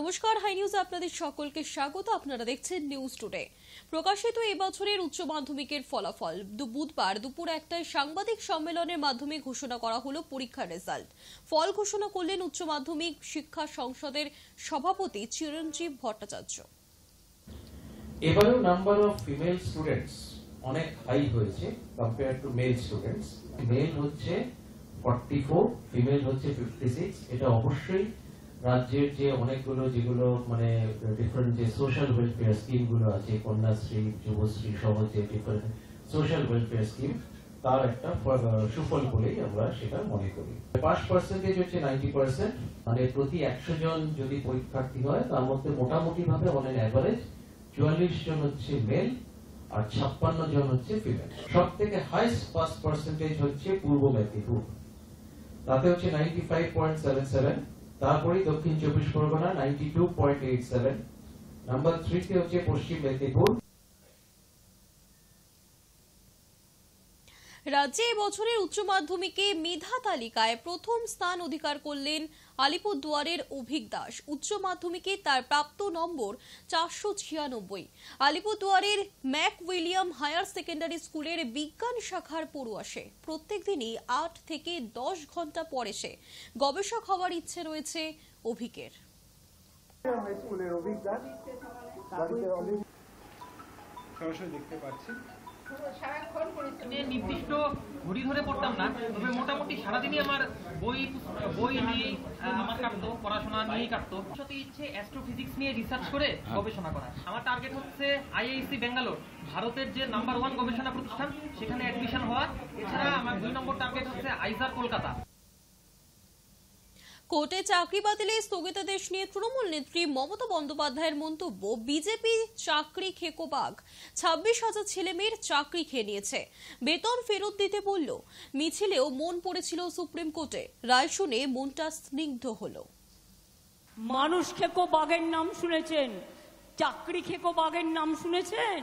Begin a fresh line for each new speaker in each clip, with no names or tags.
নমস্কার, high news আপনাদের সকলকে স্বাগত। আপনারা দেখছেন নিউজ টুডে। প্রকাশিত এই বছরের উচ্চ মাধ্যমিকের ফলাফল বুধবার দুপুর 1টায় সাংবাদিক সম্মেলনের মাধ্যমে ঘোষণা করা হলো পরীক্ষার রেজাল্ট। ফল ঘোষণা করলেন উচ্চ মাধ্যমিক শিক্ষা সংসদের সভাপতি চিরঞ্জীব ভট্টাচার্য।
এবারেও নাম্বার অফ ফিমেল স্টুডেন্টস অনেক হাই হয়েছে compare to male students. Male হচ্ছে 44, ফিমেল হচ্ছে 56। এটা অবশ্যই রাজ্যের যে অনেকগুলো যেগুলো মানে ডিফারেন্ট যে সোশ্যাল ওয়েলফেয়ার স্কিম গুলো আছে, কন্যাশ্রী, যুবশ্রী সহ যে ডিফারেন্ট সোশ্যাল ওয়েলফেয়ার স্কিম, তার একটা সুফল বলেই আমরা সেটা মনে করি। পাস পার্সেন্টেজ হচ্ছে 90%, মানে প্রতি 100 জন যদি পরীক্ষার্থী হয় তার মধ্যে মোটামুটি ভাবে অন এন অ্যাভারেজ 44 জন হচ্ছে মেল আর 56 জন হচ্ছে ফিমেল। সব থেকে হাইস্ট পাস পার্সেন্টেজ হচ্ছে পূর্ব মেদিনীপুর, তাতে হচ্ছে 95.77। তারপরে দক্ষিণ 24 পরগনা 92.87, নাম্বার 3 তে হচ্ছে পশ্চিম মেদিনীপুর।
রাজ্যে এবছরের উচ্চ মাধ্যমিকে মেধা তালিকায় প্রথম স্থান অধিকার করলেন আলিপুরদুয়ারের অভিক দাস। উচ্চ মাধ্যমিকে তার প্রাপ্ত নম্বর 496। আলিপুরদুয়ারের ম্যাক উইলিয়াম হায়ার সেকেন্ডারি স্কুলের বিজ্ঞান শাখার পড়ুয়া সে। প্রত্যেক দিনই 8 থেকে 10 ঘন্টা পড়ে সে। গবেষক হওয়ার ইচ্ছে রয়েছে অভিকের।
দেখতে পাচ্ছি নির্দিষ্ট ঘড়ি ধরে পড়তাম না, তবে মোটামুটি সারাদিনই আমার বই নিয়ে আমার কাটতো, পড়াশোনা নিয়েই কাটতো। সত্যি ইচ্ছে অ্যাস্ট্রোফিজিক্স নিয়ে রিসার্চ করে গবেষণা করা। আমার টার্গেট হচ্ছে আইআইএসসি ব্যাঙ্গালোর, ভারতের যে নাম্বার 1 গবেষণা প্রতিষ্ঠান, সেখানে অ্যাডমিশন হওয়া। এছাড়া আমার 2 নম্বর টার্গেট হচ্ছে আইজার কলকাতা।
কোর্টে চাকরি বাতিলে স্থগিতাদেশ নিয়ে তৃণমূল নেত্রী মমতা বন্দ্যোপাধ্যায়ের মন্তব্য, বিজেপি চাকরি খেকো বাঘ। 26,000 ছেলে মেয়ের চাকরি খেয়ে নিয়েছে, বেতন ফেরত দিতে বলল। মিছিলেও মন পড়েছিল সুপ্রিম কোর্টে, রায় শুনে মনটা স্নিগ্ধ হলো।
মানুষ খেকো বাঘের নাম শুনেছেন, চাকরি খেকো বাঘের নাম শুনেছেন?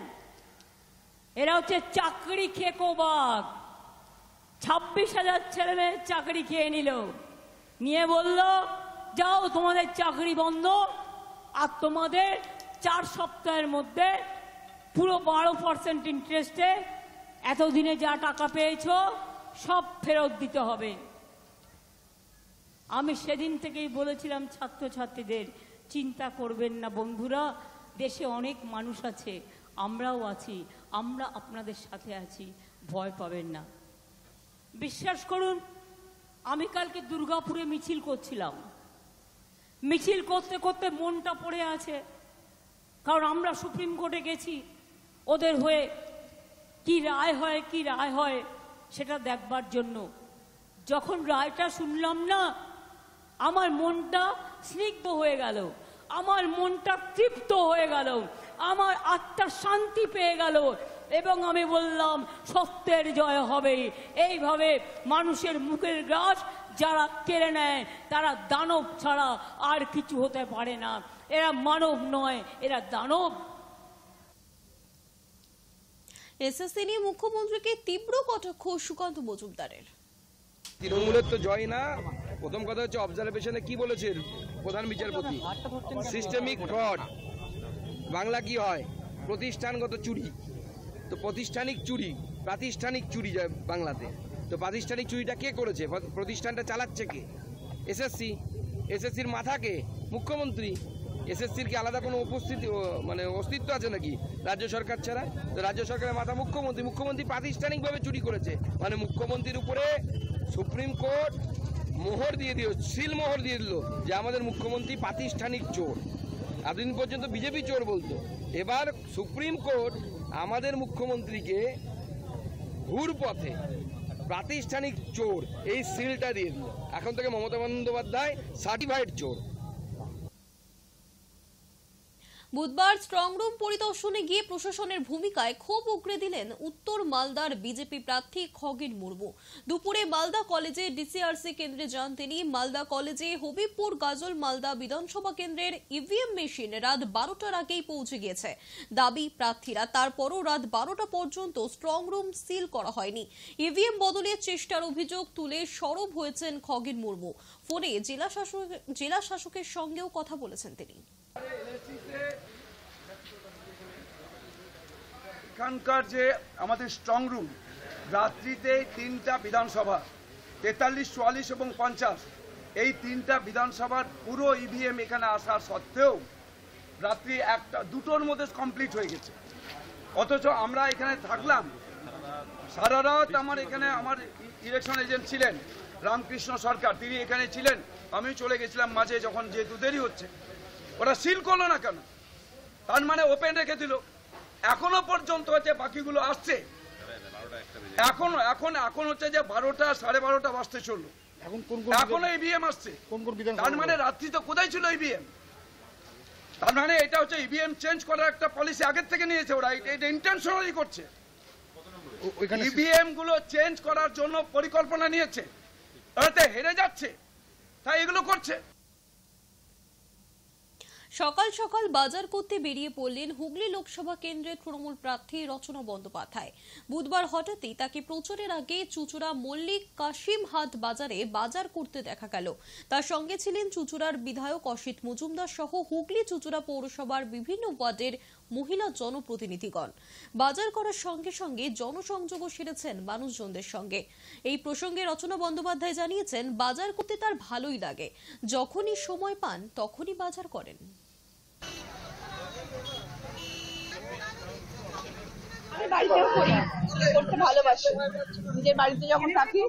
এরা হচ্ছে চাকরি খেকো বাঘ। 26,000 ছেলে মেয়ের চাকরি খেয়ে নিল, নিয়ে বলল যাও তোমাদের চাকরি বন্ধ, আর তোমাদের 4 সপ্তাহের মধ্যে পুরো 12% ইন্টারেস্টে এতদিনে যা টাকা পেয়েছো সব ফেরত দিতে হবে। আমি সেদিন থেকেই বলেছিলাম ছাত্রছাত্রীদের, চিন্তা করবেন না বন্ধুরা, দেশে অনেক মানুষ আছে, আমরাও আছি, আমরা আপনাদের সাথে আছি, ভয় পাবেন না। বিশ্বাস করুন, আমি কালকে দুর্গাপুরে মিছিল করছিলাম, মিছিল করতে করতে মনটা পড়ে আছে, কারণ আমরা সুপ্রিম কোর্টে গেছি ওদের হয়ে কি রায় হয় সেটা দেখবার জন্য। যখন রায়টা শুনলাম না, আমার মনটা স্নিগ্ধ হয়ে গেল, আমার মনটা তৃপ্ত হয়ে গেল, আমার আত্মা শান্তি পেয়ে গেল, এবং আমি বললাম সত্যের জয় হবে। এইভাবে মানুষের মুখের গ্রাস যারা কেড়ে নেয় তারা দানব ছাড়া আর কিছু হতে পারে না। এরা মানব নয়, এরা দানব।
এসএসসি নিয়ে মুখ্যমন্ত্রীকে তীব্র কটাক্ষ সুকান্ত মজুমদারের।
তৃণমূলের তো জয় না। প্রথম কথা হচ্ছে অবজারভেশনে কি বলেছেন প্রধান বিচারপতি, সিস্টেমিক ফ্রড। বাংলা কি হয়? প্রতিষ্ঠানগত চুরি। তো প্রাতিষ্ঠানিক চুরি যায় বাংলাতে। তো প্রাতিষ্ঠানিক চুরিটা কে করেছে? প্রতিষ্ঠানটা চালাচ্ছে কে? এসএসসির মাথাকে মুখ্যমন্ত্রী। এসএসসির কি আলাদা কোনো অস্তিত্ব আছে নাকি রাজ্য সরকার ছাড়া? তো রাজ্য সরকারের মাথা মুখ্যমন্ত্রী প্রাতিষ্ঠানিকভাবে চুরি করেছে, মানে মুখ্যমন্ত্রীর উপরে সুপ্রিম কোর্ট সিল মোহর দিয়ে দিল যে আমাদের মুখ্যমন্ত্রী প্রাতিষ্ঠানিক চোর। এতদিন পর্যন্ত বিজেপি চোর বলতো, এবার সুপ্রিম কোর্ট আমাদের মুখ্যমন্ত্রীকে ঘুর পথে প্রাতিষ্ঠানিক চোর এই সিলটা দিয়ে দিল। এখন থেকে মমতা বন্দ্যোপাধ্যায় সার্টিফাইড চোর।
বুধবার স্ট্রংরুম পরিদর্শনে গিয়ে প্রশাসনের ভূমিকায় ক্ষোভ উগরে দিলেন উত্তর মালদার বিজেপি প্রার্থী খগেন মুর্মু। দুপুরে মালদা কলেজে ডিসিআরসি কেন্দ্রে যান তিনি। মালদা কলেজে হবিবপুর গাজল মালদা বিধানসভা কেন্দ্রের ইভিএম মেশিন রাত 12টার আগেই পৌঁছে গিয়েছে। দাবি প্রার্থীরা তারপরও রাত 12টা পর্যন্ত স্ট্রংরুম সিল করা হয়নি। ইভিএম বদলের চেষ্টার অভিযোগ তুলে সরব হয়েছেন খগেন মুর্মু। ফোনে জেলা শাসকের সঙ্গেও কথা বলেছেন তিনি।
এখানকার যে আমাদের স্ট্রং রুম, রাত্রিতে 3টা বিধানসভা 43, 44 এবং 50, এই 3টা বিধানসভার পুরো ইভিএম এখানে আসার সত্ত্বেও রাত্রি 1-2টোর মধ্যে কমপ্লিট হয়ে গেছে। অথচ আমরা এখানে থাকলাম সারা রাত। আমার ইলেকশন এজেন্ট ছিলেন রামকৃষ্ণ সরকার, তিনি এখানে ছিলেন। আমি চলে গেছিলাম মাঝে, যখন যেহেতু দেরি হচ্ছে। ওরা সিল করলো না কেন? তার মানে ওপেন রেখে দিল। এখনো পর্যন্ত হচ্ছে বাকিগুলো আসছে। এখন হচ্ছে যে 12টা 12:30 বাজতে চললো, এখনো ইভিএম আসছে। তার মানে রাত্রি তো কোথায় ছিল ইভিএম? তার মানে এটা হচ্ছে ইভিএম চেঞ্জ করার একটা পলিসি আগের থেকে নিয়েছে ওরা, এটা ইন্টেনশনালি করছে। ইভিএম গুলো চেঞ্জ করার জন্য পরিকল্পনা নিয়েছে, তাতে হেরে যাচ্ছে, তাই এগুলো করছে।
সকাল সকাল বাজার করতে বেরিয়ে পড়লেন হুগলি লোকসভা কেন্দ্রের তৃণমূল প্রার্থী রচনা বন্দ্যোপাধ্যায়। বুধবার হঠাৎই তাকে প্রচারের আগে চুচুড়া মল্লিক কাশিম হাট বাজারে বাজার করতে দেখা গেল। তার সঙ্গে ছিলেন চুচুড়ার বিধায়ক অসিত মজুমদার সহ হুগলি চুচুড়া পৌরসভার বিভিন্ন ওয়ার্ডের মহিলা জনপ্রতিনিধিগণ। বাজার করার সঙ্গে সঙ্গে জনসংযোগও সেরেছেন মানুষজনদের সঙ্গে। এই প্রসঙ্গে রচনা বন্দ্যোপাধ্যায় জানিয়েছেন, বাজার করতে তার ভালোই লাগে, যখনই সময় পান তখনই বাজার করেন।
আমি বাড়িতেও করি, করতে ভালোবাসি। নিজের বাড়িতে যখন থাকি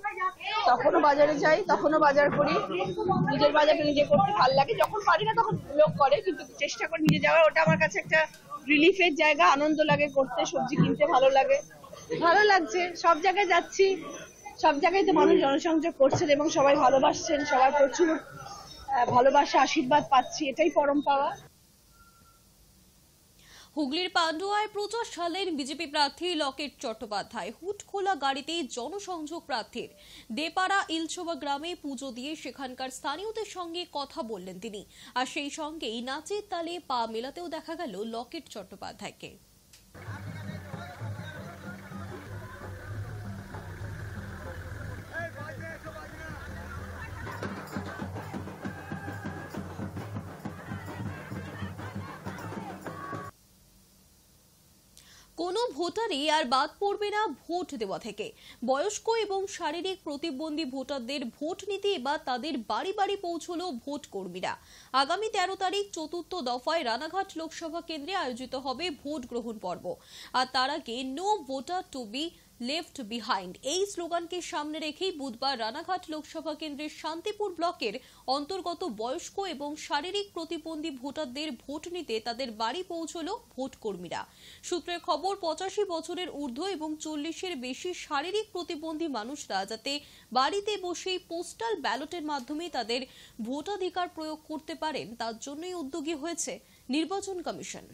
তখনও বাজারে যাই, তখনও বাজার করি। নিজের বাজারটা নিজে করতে ভালো লাগে। যখন পারি না তখন লোক করে, কিন্তু চেষ্টা করি নিজে যাওয়ার। ওটা আমার কাছে একটা রিলিফের জায়গা, আনন্দ লাগে করতে। সবজি কিনতে ভালো লাগে, ভালো লাগছে। সব জায়গায় যাচ্ছি, সব জায়গায় তো মানুষ জনসংযোগ করছেন এবং সবাই ভালোবাসছেন। সবাই প্রচুর ভালোবাসা, আশীর্বাদ পাচ্ছি, এটাই পরম পাওয়া।
হুগলির পান্ডুয়ায় প্রচার সারলেন বিজেপি প্রার্থী লকেট চট্টোপাধ্যায়। হুট খোলা গাড়িতে জনসংযোগ প্রার্থীর। দেপাড়া ইলছোবা গ্রামে পুজো দিয়ে সেখানকার স্থানীয়দের সঙ্গে কথা বললেন তিনি। আর সেই সঙ্গেই নাচের তালে পা মেলাতেও দেখা গেল লকেট চট্টোপাধ্যায়কে। কোনো ভোটারই আর বাদ পড়বে না ভোট দেওয়া থেকে। বয়স্ক এবং শারীরিক প্রতিবন্ধী ভোটারদের ভোট নিতে এবার তাদের বাড়ি বাড়ি পৌঁছলো ভোট কর্মীরা। আগামী 13 তারিখ 4র্থ দফায় রানাঘাট লোকসভা কেন্দ্রে আয়োজিত হবে ভোট গ্রহণ পর্ব। আর তার আগে no voter to be left behind এই স্লোগানকে সামনে রেখেই বুধবার রানাঘাট লোকসভা কেন্দ্রের শান্তিপুর ব্লকের অন্তর্গত বয়স্ক এবং শারীরিক প্রতিবন্ধী ভোটারদের ভোট নিতে তাদের বাড়ি পৌঁছলো ভোট কর্মীরা। সূত্রের খবর, 85 বছরের ঊর্ধ্ব এবং 40-এর বেশি শারীরিক প্রতিবন্ধী মানুষরা যাতে বাড়িতে বসেই পোস্টাল ব্যালটের মাধ্যমে তাদের ভোটাধিকার প্রয়োগ করতে পারেন, তার জন্যই উদ্যোগী হয়েছে নির্বাচন কমিশন।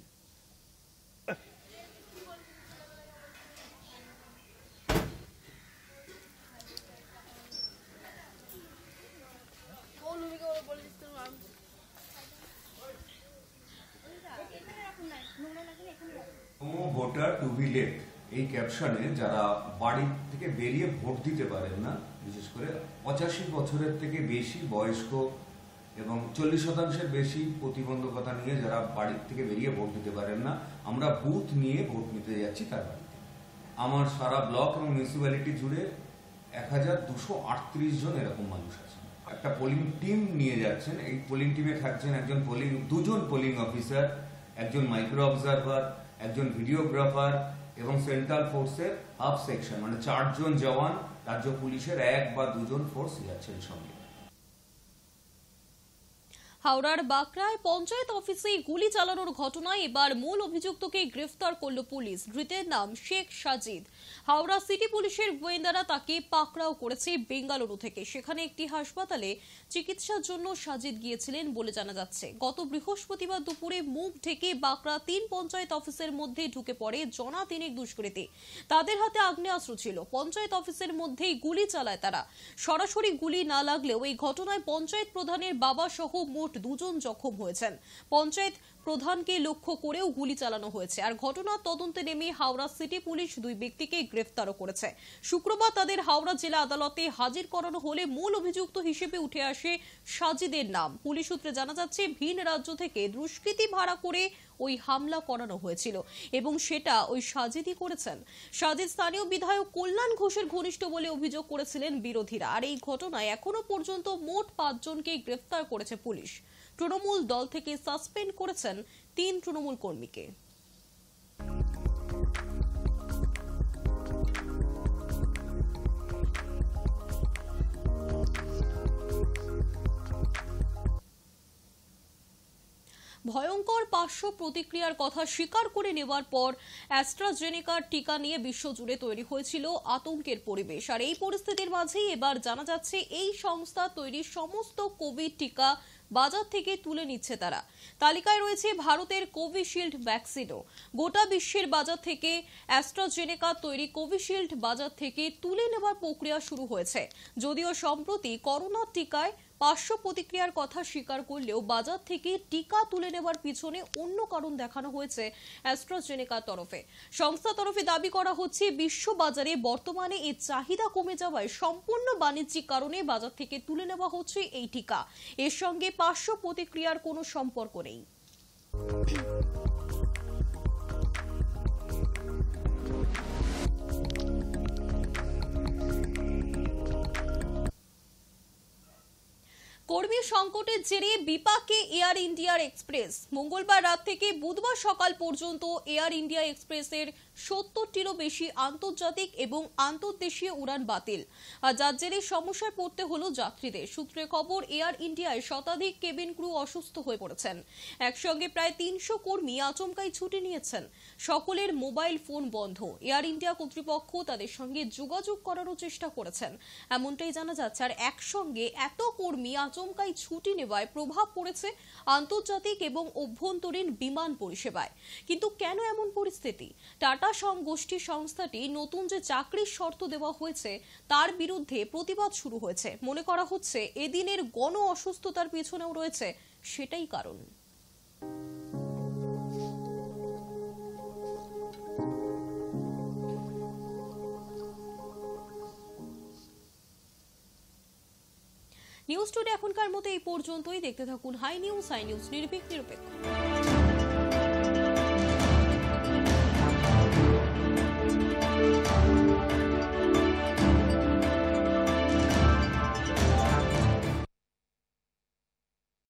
ভোটার টু বি লেফট এই ক্যাপশনে যারা বাড়ি থেকে বেরিয়ে ভোট দিতে পারেন না, বিশেষ করে 85 বছরের থেকে বেশি বয়স্ক এবং 40% বেশি প্রতিবন্ধকতা নিয়ে যারা বাড়ি থেকে বেরিয়ে ভোট দিতে পারেন না, আমরা বুথ নিয়ে ভোট নিতে যাচ্ছি তার বাড়িতে। আমার সারা ব্লক এবং মিউনিসিপ্যালিটি জুড়ে 1238 জন এরকম মানুষ আছেন। একটা পোলিং টিম নিয়ে যাচ্ছেন। এই পোলিং টিমে থাকছেন দুজন পোলিং অফিসার, একজন মাইক্রো অবজারভার, একজন ভিডিওগ্রাফার এবং সেন্ট্রাল ফোর্সের হাফ সেকশন, মানে 4 জন জওয়ান, রাজ্য পুলিশের 1 বা 2 জন ফোর্স যাচ্ছেন সঙ্গে।
হাওড়ার বাঁকড়ায় পঞ্চায়েত অফিসে গুলি চালানোর ঘটনায় এবার মূল অভিযুক্তকে গ্রেফতার করল পুলিশ। ধৃতের নাম শেখ সাজিদ। হাওড়া সিটি পুলিশের গোয়েন্দারা তাকে পাকড়াও করেছে বেঙ্গালুরু থেকে। সেখানে একটি হাসপাতালে চিকিৎসার জন্য সাজিদ গিয়েছিলেন বলে জানা যাচ্ছে। গত বৃহস্পতিবার দুপুরে মুখ ঢেকে বাঁকড়া 3 পঞ্চায়েত অফিসের মধ্যে ঢুকে পড়ে জনা তিনেক দুষ্কৃতী। তাদের হাতে আগ্নেয়াস্ত্র ছিল। পঞ্চায়েত অফিসের মধ্যেই গুলি চালায় তারা। সরাসরি গুলি না লাগলেও এই ঘটনায় পঞ্চায়েত প্রধানের বাবা সহ মোট 2 জন জখম হয়েছেন। পঞ্চায়েত প্রধানকে লক্ষ্য করেও গুলি চালানো হয়েছে। আর ঘটনার তদন্তে নেমে হাওড়া সিটি পুলিশ 2 ব্যক্তিকে গ্রেফতারও করেছে। শুক্রবার তাদের হাওড়া জেলা আদালতে হাজির করানো হলে মূল অভিযুক্ত হিসেবে উঠে আসে সাজিদের নাম। পুলিশ সূত্রে জানা যাচ্ছে ভিন রাজ্য থেকে দুষ্কৃতী ভাড়া করে ওই হামলা করানো হয়েছিল এবং সেটা ওই সাজিদই করেছেন। সাজিদ স্থানীয় বিধায়ক কল্যাণ ঘোষের ঘনিষ্ঠ বলে অভিযোগ করেছিলেন বিরোধীরা। আর এই ঘটনায় এখনো পর্যন্ত মোট 5 জনকে গ্রেফতার করেছে পুলিশ। তৃণমূল দল থেকে সাসপেন্ড করেছেন 3 তৃণমূল কর্মীকে। ভয়ঙ্কর পার্শ্ব প্রতিক্রিয়ার কথা স্বীকার করে নেওয়ার পর অ্যাস্ট্রাজেনেকার টিকা নিয়ে বিশ্বজুড়ে তৈরি হয়েছিল আতঙ্কের পরিবেশ। আর এই পরিস্থিতির মাঝেই এবার জানা যাচ্ছে এই সংস্থা তৈরি সমস্ত কোভিড টিকা বাজার থেকে তুলে নিচ্ছে তারা। তালিকায় রয়েছে ভারতের কোভিশিল্ড ভ্যাকসিনও। গোটা বিশ্বের বাজার থেকে অ্যাস্ট্রাজেনেকা তৈরি কোভিশিল্ড বাজার থেকে তুলে নেওয়ার প্রক্রিয়া শুরু হয়েছে। যদিও সম্প্রতি করোনার টিকায় পার্শ্ব প্রতিক্রিয়ার কথা স্বীকার করলেও বাজার থেকে টিকা তুলে নেওয়ার পিছনে অন্য কারণ দেখানো হয়েছে অ্যাস্ট্রাজেনেকার তরফে। সংস্থা তরফে দাবি করা হচ্ছে বিশ্ব বাজারে বর্তমানে এর চাহিদা কমে যাওয়ায় সম্পূর্ণ বাণিজ্যিক কারণে বাজার থেকে তুলে নেওয়া হচ্ছে এই টিকা। এর সঙ্গে পার্শ্ব প্রতিক্রিয়ার কোনো সম্পর্ক নেই। কর্মী সংকটের জেরে বিপাকে এয়ার ইন্ডিয়ার এক্সপ্রেস। মঙ্গলবার রাত থেকে বুধবার সকাল পর্যন্ত এয়ার ইন্ডিয়া এক্সপ্রেসের 70টিরও বেশি আন্তর্জাতিক এবং আন্তর্দেশীয় উড়ান বাতিল। আর যার জেরে সমস্যায় পড়তে হলো যাত্রীদের। সূত্রে খবর, এয়ার ইন্ডিয়ায় শতাধিক কেবিন ক্রু অসুস্থ হয়ে পড়েছেন। একসঙ্গে প্রায় 300 কর্মী আচমকাই ছুটি নিয়েছেন। সকলের মোবাইল ফোন বন্ধ। এয়ার ইন্ডিয়া কর্তৃপক্ষ তাদের সঙ্গে যোগাযোগ করারও চেষ্টা করেছেন, এমনটাই জানা যাচ্ছে। আর একসঙ্গে এত কর্মী আচমকাই ছুটি নেওয়ায় প্রভাব পড়েছে আন্তর্জাতিক এবং অভ্যন্তরীণ বিমান পরিষেবায়। কিন্তু কেন এমন পরিস্থিতি? টাটা গোষ্ঠী সংস্থাটি নতুন যে চাকরির শর্ত দেওয়া হয়েছে তার বিরুদ্ধে প্রতিবাদ শুরু হয়েছে। মনে করা হচ্ছে এদিনের গণ অসুস্থতার পেছনেও রয়েছে সেটাই কারণ। নিউজ টুডে এখনকার মতো এই পর্যন্তই। দেখতে থাকুন হাই নিউজ নির্ভীক নিরপেক্ষ।